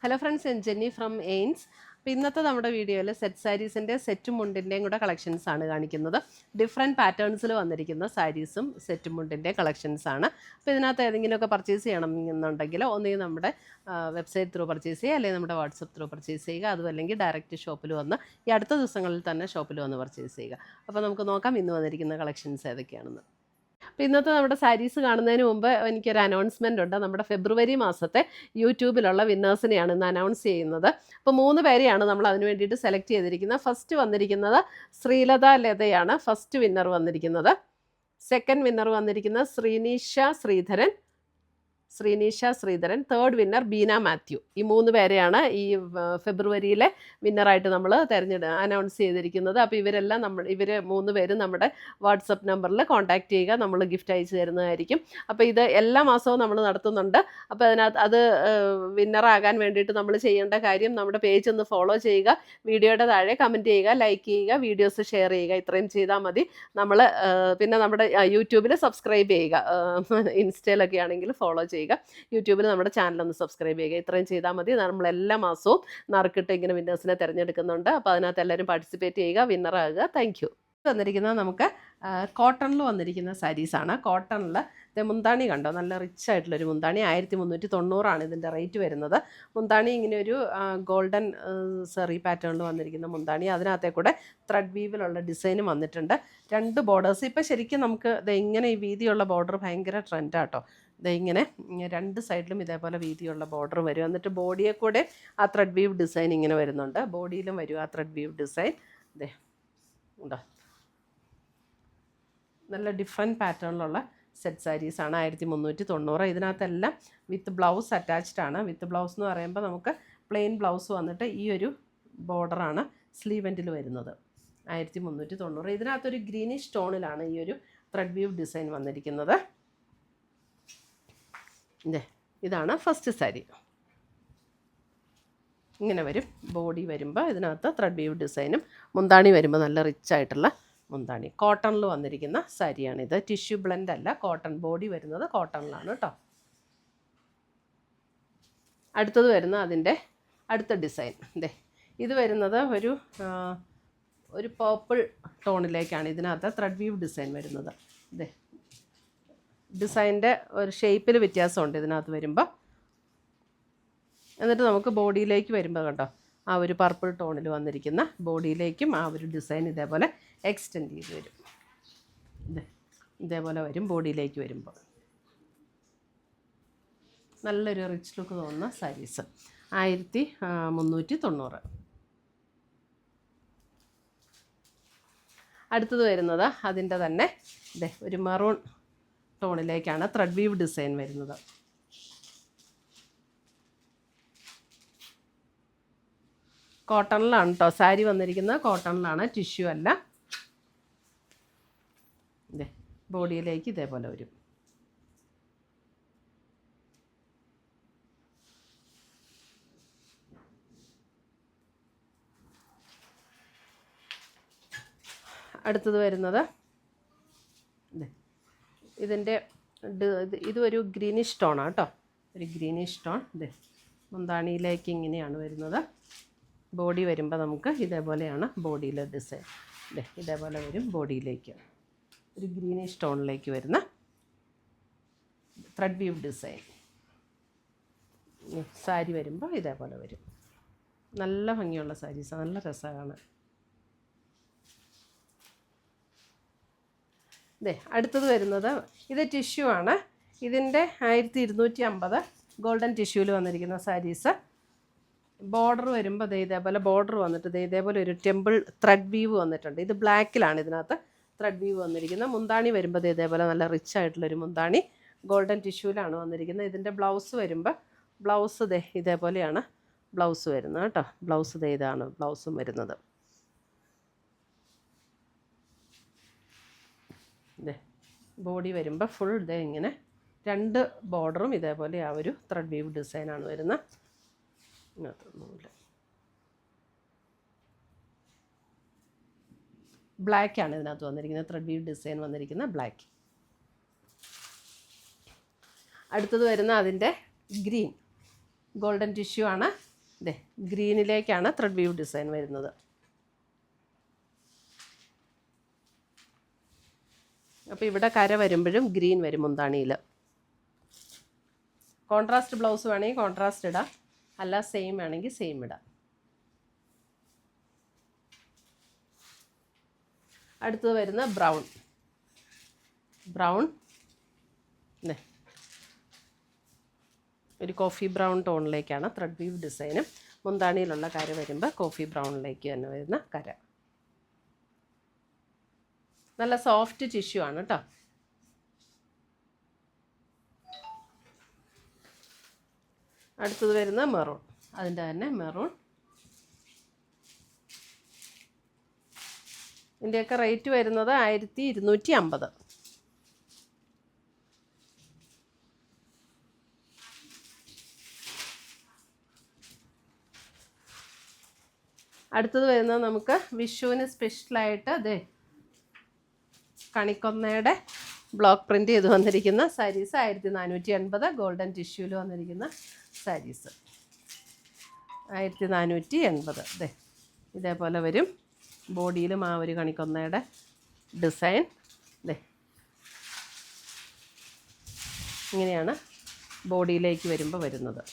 Hello friends, ഞാൻ Jenny from എയിൻസ്. അപ്പോൾ ഇന്നത്തെ നമ്മുടെ വീഡിയോയിൽ സെറ്റ് സാരീസിൻ്റെ സെറ്റും മുണ്ടിൻ്റെയും കൂടെ കളക്ഷൻസ് ആണ് കാണിക്കുന്നത്. ഡിഫറെൻറ്റ് പാറ്റേൺസിൽ വന്നിരിക്കുന്ന സാരീസും സെറ്റും മുണ്ടിൻ്റെ കളക്ഷൻസ് ആണ്. അപ്പോൾ ഇതിനകത്ത് ഏതെങ്കിലുമൊക്കെ പർച്ചേസ് ചെയ്യണം എന്നുണ്ടെങ്കിൽ ഒന്നുകിൽ നമ്മുടെ വെബ്സൈറ്റ് ത്രൂ പർച്ചേസ് ചെയ്യുക, അല്ലെങ്കിൽ നമ്മുടെ വാട്സപ്പ് ത്രൂ പർച്ചേസ് ചെയ്യുക, അതും അല്ലെങ്കിൽ ഡയറക്റ്റ് ഷോപ്പിൽ വന്ന് ഈ അടുത്ത ദിവസങ്ങളിൽ തന്നെ ഷോപ്പിൽ വന്ന് പർച്ചേസ് ചെയ്യുക. അപ്പോൾ നമുക്ക് നോക്കാം ഇന്ന് വന്നിരിക്കുന്ന കളക്ഷൻസ് ഏതൊക്കെയാണെന്ന്. അപ്പോൾ ഇന്നത്തെ നമ്മുടെ സാരീസ് കാണുന്നതിന് മുമ്പ് എനിക്കൊരു അനൗൺസ്മെൻ്റ് ഉണ്ട്. നമ്മുടെ ഫെബ്രുവരി മാസത്തെ യൂട്യൂബിലുള്ള വിന്നേഴ്സിനെയാണ് ഇന്ന് അനൗൺസ് ചെയ്യുന്നത്. അപ്പോൾ 3 പേരെയാണ് നമ്മൾ അതിന് വേണ്ടിയിട്ട് സെലക്ട് ചെയ്തിരിക്കുന്നത്. ഫസ്റ്റ് വന്നിരിക്കുന്നത് ശ്രീലത ലതയാണ് ഫസ്റ്റ് വിന്നർ വന്നിരിക്കുന്നത്. സെക്കൻഡ് വിന്നർ വന്നിരിക്കുന്നത് ശ്രീനീഷ ശ്രീധരൻ. Third winner Beena Mathew. ഈ 3 പേരെയാണ് ഈ ഫെബ്രുവരിയിലെ വിന്നറായിട്ട് നമ്മൾ അനൗൺസ് ചെയ്തിരിക്കുന്നത്. അപ്പോൾ ഇവർ 3 പേരും നമ്മുടെ വാട്സപ്പ് നമ്പറിൽ കോൺടാക്ട് ചെയ്യുക, നമ്മൾ ഗിഫ്റ്റ് അയച്ചു തരുന്നതായിരിക്കും. അപ്പോൾ ഇത് എല്ലാ മാസവും നമ്മൾ നടത്തുന്നുണ്ട്. അപ്പോൾ അത് വിന്നറാകാൻ വേണ്ടിയിട്ട് നമ്മൾ ചെയ്യേണ്ട കാര്യം, നമ്മുടെ പേജ് ഒന്ന് ഫോളോ ചെയ്യുക, വീഡിയോയുടെ താഴെ കമൻറ്റ് ചെയ്യുക, ലൈക്ക് ചെയ്യുക, വീഡിയോസ് ഷെയർ ചെയ്യുക. ഇത്രയും ചെയ്താൽ മതി. പിന്നെ നമ്മുടെ യൂട്യൂബിൽ സബ്സ്ക്രൈബ് ചെയ്യുക, ഇൻസ്റ്റയിലൊക്കെ ആണെങ്കിൽ ഫോളോ ചെയ്യുക, യൂട്യൂബിൽ നമ്മുടെ ചാനലൊന്ന് സബ്സ്ക്രൈബ് ചെയ്യുക. ഇത്രയും ചെയ്താൽ മതി. നമ്മൾ എല്ലാ മാസവും നറുക്കിട്ട് ഇങ്ങനെ വിന്നേഴ്സിനെ തിരഞ്ഞെടുക്കുന്നുണ്ട്. അപ്പോൾ അതിനകത്ത് എല്ലാവരും പാർട്ടിസിപ്പേറ്റ് ചെയ്യുക, വിന്നറാകുക. Thank you. വന്നിരിക്കുന്നത് നമുക്ക് കോട്ടണിൽ വന്നിരിക്കുന്ന സാരീസാണ്. കോട്ടണിൽ മുന്താണി കണ്ടോ, നല്ല റിച്ച് ആയിട്ടുള്ളൊരു മുന്താണി. 1390 ഇതിൻ്റെ റേറ്റ് വരുന്നത്. മുന്താണി ഇങ്ങനെ ഒരു ഗോൾഡൻ സെറി പാറ്റേണിൽ വന്നിരിക്കുന്ന മുന്താണി. അതിനകത്തെ കൂടെ ത്രെഡ് വീവിലുള്ള ഡിസൈനും വന്നിട്ടുണ്ട്. 2 ബോർഡേഴ്സ്. ഇപ്പോൾ ശരിക്കും നമുക്ക് ഇങ്ങനെ ഈ വീതിയുള്ള ബോർഡർ ഭയങ്കര ട്രെൻഡാട്ടോ. ഇങ്ങനെ 2 സൈഡിലും ഇതേപോലെ വീതിയുള്ള ബോർഡർ വരും. എന്നിട്ട് ബോഡിയെ കൂടെ ആ ത്രെഡ് വീവ് ഡിസൈൻ ഇങ്ങനെ വരുന്നുണ്ട്. ബോഡിയിലും വരും ആ ത്രെഡ് വീവ് ഡിസൈൻ. ഉണ്ടോ, നല്ല ഡിഫറെൻറ്റ് പാറ്റേണിലുള്ള സെറ്റ് സാരീസാണ്. 1390. ഇതിനകത്തെല്ലാം വിത്ത് ബ്ലൗസ് അറ്റാച്ച്ഡ് ആണ്. വിത്ത് ബ്ലൗസ് എന്ന് പറയുമ്പോൾ നമുക്ക് പ്ലെയിൻ ബ്ലൗസ് വന്നിട്ട് ഈ ഒരു ബോർഡറാണ് സ്ലീവ് എൻഡിൽ വരുന്നത്. 1390. ഇതിനകത്തൊരു ഗ്രീനിഷ് ടോണിലാണ് ഈ ഒരു ത്രെഡ് വീവ് ഡിസൈൻ വന്നിരിക്കുന്നത്. ഇതാണ് ഫസ്റ്റ് സാരി. ഇങ്ങനെ വരും ബോഡി. വരുമ്പോൾ ഇതിനകത്ത് ത്രെഡ് വീവ് ഡിസൈനും, മുന്താണി വരുമ്പോൾ നല്ല റിച്ച് ആയിട്ടുള്ള മുന്താണി. കോട്ടണിൽ വന്നിരിക്കുന്ന സാരിയാണിത്. ടിഷ്യൂ ബ്ലെൻഡ് അല്ല, കോട്ടൺ. ബോഡി വരുന്നത് കോട്ടണിലാണ് കേട്ടോ. അടുത്തത് വരുന്ന അതിൻ്റെ അടുത്ത ഡിസൈൻ. ഇത് വരുന്നത് ഒരു പേർപ്പിൾ ടോണിലേക്കാണ് ഇതിനകത്ത് ത്രെഡ് വീവ് ഡിസൈൻ വരുന്നത്. ഡിസൈൻ്റെ ഒരു ഷേപ്പിൽ വ്യത്യാസമുണ്ട് ഇതിനകത്ത് വരുമ്പോൾ. എന്നിട്ട് നമുക്ക് ബോഡിയിലേക്ക് വരുമ്പോൾ കണ്ടോ, ആ ഒരു പർപ്പിൾ ടോണിൽ വന്നിരിക്കുന്ന ബോഡിയിലേക്കും ആ ഒരു ഡിസൈൻ ഇതേപോലെ എക്സ്റ്റെൻഡ് ചെയ്ത് വരും. ഇതേപോലെ വരും ബോഡിയിലേക്ക് വരുമ്പോൾ. നല്ലൊരു റിച്ച് ലുക്ക് തോന്നുന്ന സാരീസ്. 1390. അടുത്തത് വരുന്നത് അതിൻ്റെ തന്നെ ഒരു മെറൂൺ ടോണിലേക്കാണ് ത്രെഡ് വീവ് ഡിസൈൻ വരുന്നത്. കോട്ടണിലാണ് കേട്ടോ സാരി വന്നിരിക്കുന്നത്. കോട്ടണിലാണ്, ടിഷ്യൂ അല്ല. ബോഡിയിലേക്ക് ഇതേപോലെ വരും. അടുത്തത് വരുന്നത് ഇതൊരു ഗ്രീനിഷ് ടോണാണ് കേട്ടോ. ഒരു ഗ്രീനിഷ് ടോൺ. മുന്താണിയിലേക്ക് ഇങ്ങനെയാണ് വരുന്നത്. ബോഡി വരുമ്പോൾ നമുക്ക് ഇതേപോലെയാണ് ബോഡിയിലെ ഡിസൈൻ. ഇതേപോലെ വരും ബോഡിയിലേക്ക്. ഒരു ഗ്രീനിഷ് ടോണിലേക്ക് വരുന്ന ത്രെഡ് വീവ് ഡിസൈൻ. സാരി വരുമ്പോൾ ഇതേപോലെ വരും. നല്ല ഭംഗിയുള്ള സാരീസ്, നല്ല രസമാണ്. അടുത്തത് വരുന്നത് ഇത് ടിഷ്യൂ ആണ്. ഇതിൻ്റെ 1250 ഗോൾഡൻ ടിഷ്യൂവിൽ വന്നിരിക്കുന്ന സാരീസ്. ബോർഡർ വരുമ്പോൾ ഇതേപോലെ ബോർഡർ വന്നിട്ട് ഇതേപോലെ ഒരു ടെമ്പിൾ ത്രെഡ് വീവ് വന്നിട്ടുണ്ട്. ഇത് ബ്ലാക്കിലാണ് ഇതിനകത്ത് ത്രെഡ് വീവ് വന്നിരിക്കുന്നത്. മുന്താണി വരുമ്പോൾ ഇതേപോലെ നല്ല റിച്ച് ആയിട്ടുള്ളൊരു മുന്താണി. ഗോൾഡൻ ടിഷ്യൂവിലാണ് വന്നിരിക്കുന്നത്. ഇതിൻ്റെ ബ്ലൗസ് വരുമ്പോൾ ബ്ലൗസ് ഇതേപോലെയാണ് ബ്ലൗസ് വരുന്നത് കേട്ടോ. ബ്ലൗസ് ഇതാണ് ബ്ലൗസും വരുന്നത്. ബോഡി വരുമ്പോൾ ഫുൾ ഇങ്ങനെ 2 ബോർഡറും ഇതേപോലെ ആ ഒരു ത്രെഡ് വീവ് ഡിസൈനാണ് വരുന്നത്. ഇങ്ങനത്തൊന്നുമില്ല. ബ്ലാക്കാണ് ഇതിനകത്ത് വന്നിരിക്കുന്നത്. ത്രെഡ് വീവ് ഡിസൈൻ വന്നിരിക്കുന്ന ബ്ലാക്ക്. അടുത്തത് വരുന്ന അതിൻ്റെ ഗ്രീൻ ഗോൾഡൻ ടിഷ്യൂ ആണ്. ഇതേ ഗ്രീനിലേക്കാണ് ത്രെഡ് വീവ് ഡിസൈൻ വരുന്നത്. അപ്പോൾ ഇവിടെ കര വരുമ്പോഴും ഗ്രീൻ വരും മുന്താണിയിൽ. കോൺട്രാസ്റ്റ് ബ്ലൗസ് വേണമെങ്കിൽ കോൺട്രാസ്റ്റ് ഇടാം, അല്ല സെയിം വേണമെങ്കിൽ സെയിം ഇടാം. അടുത്തത് വരുന്ന ബ്രൗൺ. ഒരു കോഫി ബ്രൗൺ ടോണിലേക്കാണ് ത്രെഡ് വീവ് ഡിസൈനും. മുന്താണിയിലുള്ള കര വരുമ്പോൾ കോഫി ബ്രൗണിലേക്ക് തന്നെ വരുന്ന കര. നല്ല സോഫ്റ്റ് ടിഷ്യൂ ആണ് കേട്ടോ. അടുത്തത് വരുന്ന മെറൂൺ. അതിൻ്റെ തന്നെ മെറൂൺ. ഇതിൻ്റെയൊക്കെ റേറ്റ് വരുന്നത് 1250. അടുത്തത് വരുന്നത് നമുക്ക് വിഷുവിന് സ്പെഷ്യലായിട്ട് അതെ കണിക്കൊന്നയുടെ ബ്ലോക്ക് പ്രിൻ്റ് ചെയ്ത് വന്നിരിക്കുന്ന സാരീസ് 1480. ഗോൾഡൻ ടിഷ്യൂവിൽ വന്നിരിക്കുന്ന സാരീസ് 1480. അതെ ഇതേപോലെ വരും. ബോഡിയിലും ആ ഒരു കണിക്കൊന്നയുടെ ഡിസൈൻ. അതെ ഇങ്ങനെയാണ് ബോഡിയിലേക്ക് വരുമ്പോൾ വരുന്നത്.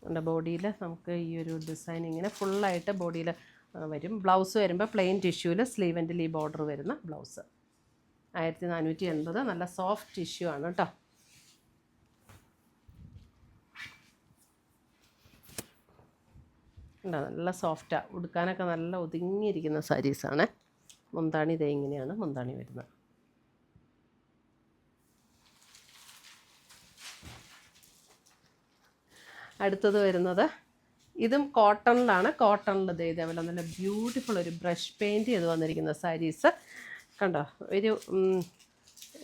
നമ്മുടെ ബോഡിയിൽ നമുക്ക് ഈ ഒരു ഡിസൈൻ ഇങ്ങനെ ഫുള്ളായിട്ട് ബോഡിയിൽ വരും. ബ്ലൗസ് വരുമ്പോൾ പ്ലെയിൻ ടിഷ്യൂവിൽ സ്ലീവ് ആൻഡിൽ ഈ ബോർഡർ വരുന്ന ബ്ലൗസ് 1480. നല്ല സോഫ്റ്റ് ടിഷ്യൂ ആണ് കേട്ടോ. നല്ല സോഫ്റ്റാണ്, ഉടുക്കാനൊക്കെ നല്ല ഒതുങ്ങിയിരിക്കുന്ന സാരീസാണ്. മുന്താണി ഇതേ ഇങ്ങനെയാണ് മുന്താണി വരുന്നത്. അടുത്തത് വരുന്നത് ഇതും കോട്ടണിലാണ്. കോട്ടണിൽ ഇതേപോലെ നല്ല ബ്യൂട്ടിഫുൾ ഒരു ബ്രഷ് പെയിൻറ്റ് ചെയ്ത് വന്നിരിക്കുന്ന സാരീസ് കണ്ടോ. ഒരു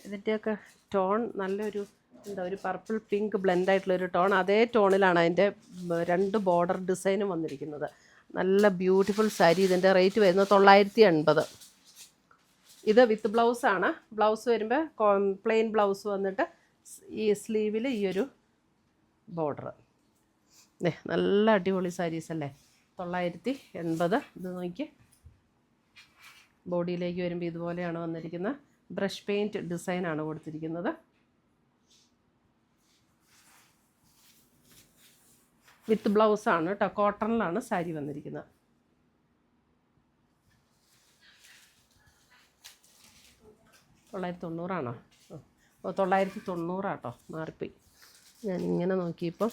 ഇതിൻ്റെയൊക്കെ ടോൺ നല്ലൊരു എന്താ ഒരു പർപ്പിൾ പിങ്ക് ബ്ലെൻഡായിട്ടുള്ളൊരു ടോൺ. അതേ ടോണിലാണ് അതിൻ്റെ 2 ബോർഡർ ഡിസൈനും വന്നിരിക്കുന്നത്. നല്ല ബ്യൂട്ടിഫുൾ സാരി. ഇതിൻ്റെ റേറ്റ് വരുന്നത് 980. ഇത് വിത്ത് ബ്ലൗസാണ്. ബ്ലൗസ് വരുമ്പോൾ പ്ലെയിൻ ബ്ലൗസ് വന്നിട്ട് ഈ സ്ലീവിൽ ഈ ഒരു ബോർഡർ. നല്ല അടിപൊളി സാരീസ് അല്ലേ. 980. ഇത് നോക്കി ബോഡിയിലേക്ക് വരുമ്പോൾ ഇതുപോലെയാണ് വന്നിരിക്കുന്നത്. ബ്രഷ് പെയിൻറ്റ് ഡിസൈനാണ് കൊടുത്തിരിക്കുന്നത്. വിത്ത് ബ്ലൗസാണ് കേട്ടോ. കോട്ടണിലാണ് സാരി വന്നിരിക്കുന്നത്. $990 ഓ 990 കേട്ടോ, മാറിപ്പോയി. ഞാനിങ്ങനെ നോക്കിയപ്പോൾ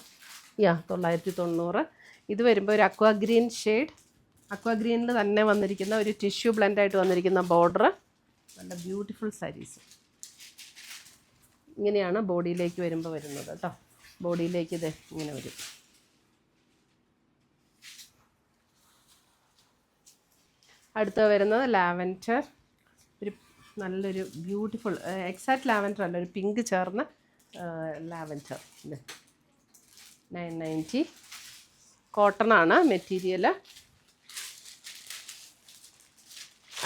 990. ഇത് വരുമ്പോൾ ഒരു അക്വാ ഗ്രീൻ ഷെയ്ഡ്. അക്വാ ഗ്രീനിൽ തന്നെ വന്നിരിക്കുന്ന ഒരു ടിഷ്യൂ ബ്ലെൻഡായിട്ട് വന്നിരിക്കുന്ന ബോർഡർ. നല്ല ബ്യൂട്ടിഫുൾ സാരീസ്. ഇങ്ങനെയാണ് ബോഡിയിലേക്ക് വരുമ്പോൾ വരുന്നത് കേട്ടോ. ബോഡിയിലേക്ക് ഇത് ഇങ്ങനെ വരും. അടുത്ത വരുന്നത് ലാവൻഡർ. ഒരു നല്ലൊരു ബ്യൂട്ടിഫുൾ എക്സാക്റ്റ് ലാവൻഡർ അല്ല, ഒരു പിങ്ക് ചേർന്ന ലാവൻഡർ. ഇത് 990. കോട്ടണാണ് മെറ്റീരിയൽ.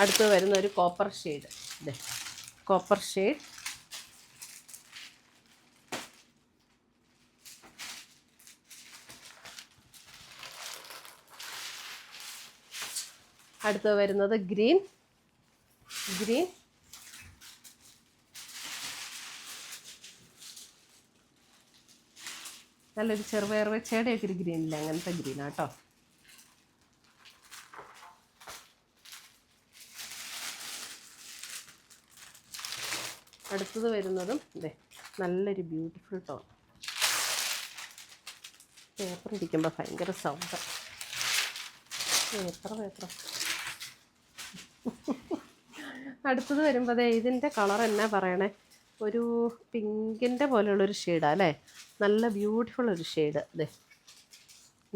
അടുത്ത് വരുന്ന ഒരു കോപ്പർ ഷെയ്ഡ്. ഇതെ കോപ്പർ ഷെയ്ഡ്. അടുത്ത് വരുന്നത് ഗ്രീൻ. നല്ലൊരു ചെറുപയർ വെച്ചയുടെയൊക്കെ ഒരു ഗ്രീനില്ല, അങ്ങനത്തെ ഗ്രീനാട്ടോ. അടുത്തത് വരുന്നതും ഇതേ നല്ലൊരു ബ്യൂട്ടിഫുൾ ടോൺ. പേപ്പർ ഇരിക്കുമ്പോൾ ഭയങ്കര സൗണ്ട്. പേപ്പർ അടുത്തത് വരുമ്പോൾ ഇതിൻ്റെ കളർ എന്നാ പറയണേ, ഒരു പിങ്കിൻ്റെ പോലെയുള്ളൊരു ഷെയ്ഡാണ് അല്ലേ. നല്ല ബ്യൂട്ടിഫുൾ ഒരു ഷെയ്ഡ്. ഇതേ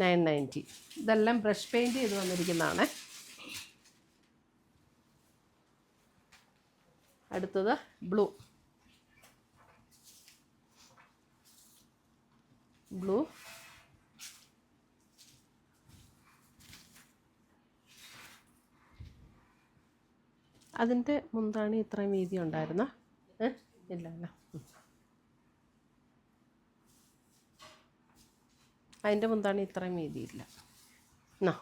990. ഇതെല്ലാം ബ്രഷ് പെയിൻറ്റ് ചെയ്ത് വന്നിരിക്കുന്നതാണ്. അടുത്തത് ബ്ലൂ. അതിൻ്റെ മുന്താണി ഇത്രയും വീതി ഉണ്ടായിരുന്ന ഇല്ല. അതിൻ്റെ മുന്താണി ഇത്രയും വീതിയില്ല. എന്നാ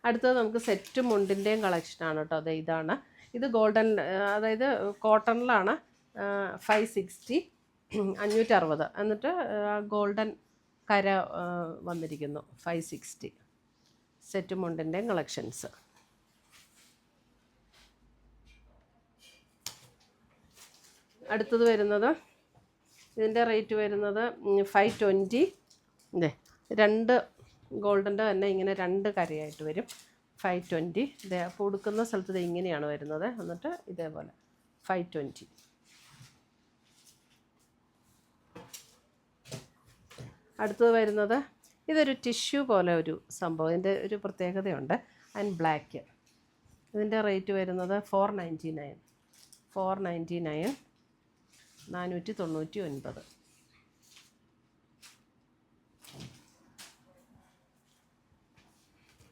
അടുത്തത് നമുക്ക് സെറ്റ് മുണ്ടിൻ്റെയും കളക്ഷനാണ് കേട്ടോ. അതെ ഇതാണ്. ഇത് ഗോൾഡൻ, അതായത് കോട്ടണിലാണ്. 560, 560. എന്നിട്ട് ഗോൾഡൻ കര വന്നിരിക്കുന്നു. 560 സെറ്റ് മുണ്ടിൻ്റെയും കളക്ഷൻസ്. അടുത്തത് വരുന്നത്, ഇതിൻ്റെ റേറ്റ് വരുന്നത് 520. ഇതേ 2 ഗോൾഡൻ്റെ തന്നെ ഇങ്ങനെ 2 കരയായിട്ട് വരും. 520. ഇതേ അപ്പോൾ കൊടുക്കുന്ന സ്ഥലത്ത് ഇത് ഇങ്ങനെയാണ് വരുന്നത്. എന്നിട്ട് ഇതേപോലെ 520. അടുത്തത് വരുന്നത്, ഇതൊരു ടിഷ്യൂ പോലെ ഒരു സംഭവം. ഇതിൻ്റെ ഒരു പ്രത്യേകതയുണ്ട്. And black. ഇതിൻ്റെ റേറ്റ് വരുന്നത് 499. 499.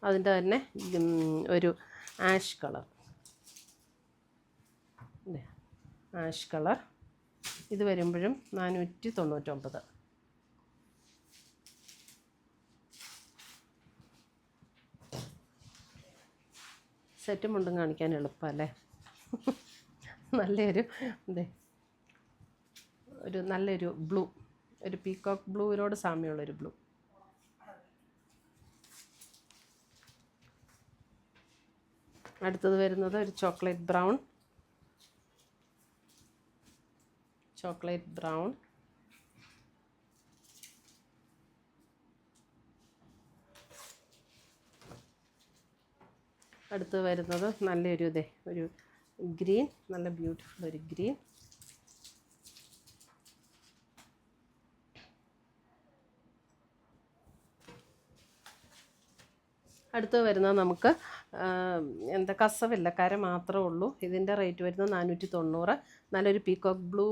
അതിൻ്റെ തന്നെ ഒരു ആഷ് കളർ. Ash colour. ഇത് വരുമ്പോഴും 499. സെറ്റും മുണ്ടും കാണിക്കാൻ എളുപ്പമല്ലേ. നല്ലൊരു നല്ലൊരു ബ്ലൂ, ഒരു പീകോക്ക് ബ്ലൂവിനോട് സാമ്യമുള്ളൊരു ബ്ലൂ. അടുത്തത് വരുന്നത് ഒരു ചോക്ലേറ്റ് ബ്രൗൺ. അടുത്ത് വരുന്നത് നല്ലൊരു ഒരു ഗ്രീൻ, നല്ല ബ്യൂട്ടിഫുൾ ഒരു ഗ്രീൻ. അടുത്ത് വരുന്നത് നമുക്ക് കസവില്ല, കര മാത്രമേ ഉള്ളൂ. ഇതിൻ്റെ റേറ്റ് വരുന്നത് 490. നല്ലൊരു പീകോക്ക് ബ്ലൂ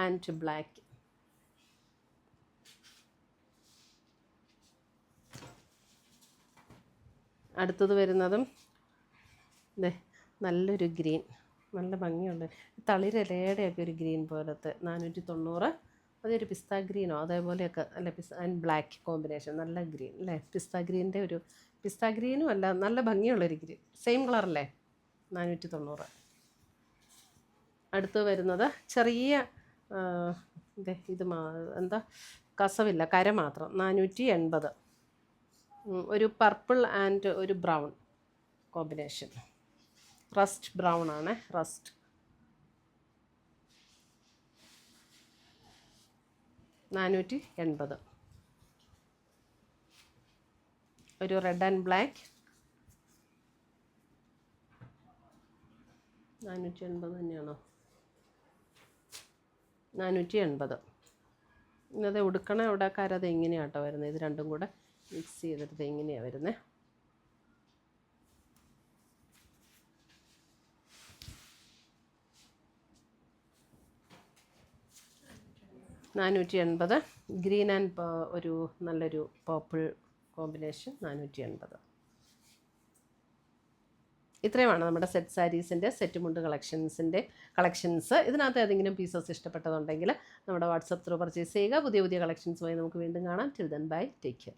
ആൻഡ് ബ്ലാക്ക്. അടുത്തത് വരുന്നതും നല്ലൊരു ഗ്രീൻ, നല്ല ഭംഗിയുണ്ട്. തളിരിലയുടെയൊക്കെ ഒരു ഗ്രീൻ പോലത്തെ 490. അതൊരു പിസ്ത ഗ്രീനോ അതേപോലെയൊക്കെ അല്ല, ആൻഡ് ബ്ലാക്ക് കോമ്പിനേഷൻ. നല്ല ഗ്രീൻ അല്ലേ. പിസ്ത ഗ്രീനും അല്ല, നല്ല ഭംഗിയുള്ളൊരു ഗ്രീൻ. സെയിം കളറല്ലേ. 490. അടുത്ത് വരുന്നത് ചെറിയ ഇത് കസവില്ല, കര മാത്രം. 480. ഒരു പർപ്പിൾ ആൻഡ് ഒരു ബ്രൗൺ കോമ്പിനേഷൻ. റസ്റ്റ് ബ്രൗൺ ആണ്. റസ്റ്റ്. $480. ഒരു റെഡ് ആൻഡ് ബ്ലാക്ക്. 480 തന്നെയാണോ? 480. ഇന്നത് ഉടുക്കണ അവിടെ കരത് എങ്ങനെയാട്ടോ വരുന്നത്. ഇത് രണ്ടും കൂടെ മിക്സ് ചെയ്തിട്ട് എങ്ങനെയാണ് വരുന്നത്. 480. ഗ്രീൻ ആൻഡ് ഒരു നല്ലൊരു പർപ്പിൾ കോമ്പിനേഷൻ. 480. ഇത്രയുമാണ് നമ്മുടെ സെറ്റ് സാരീസിൻ്റെ സെറ്റ് മുണ്ട് കളക്ഷൻസ്. ഇതിനകത്ത് ഏതെങ്കിലും പീസസ് ഇഷ്ടപ്പെട്ടതുണ്ടെങ്കിൽ നമ്മുടെ വാട്സപ്പ് ത്രൂ പർച്ചേസ് ചെയ്യുക. പുതിയ കളക്ഷൻസുമായി നമുക്ക് വീണ്ടും കാണാം. Till then bye, take care.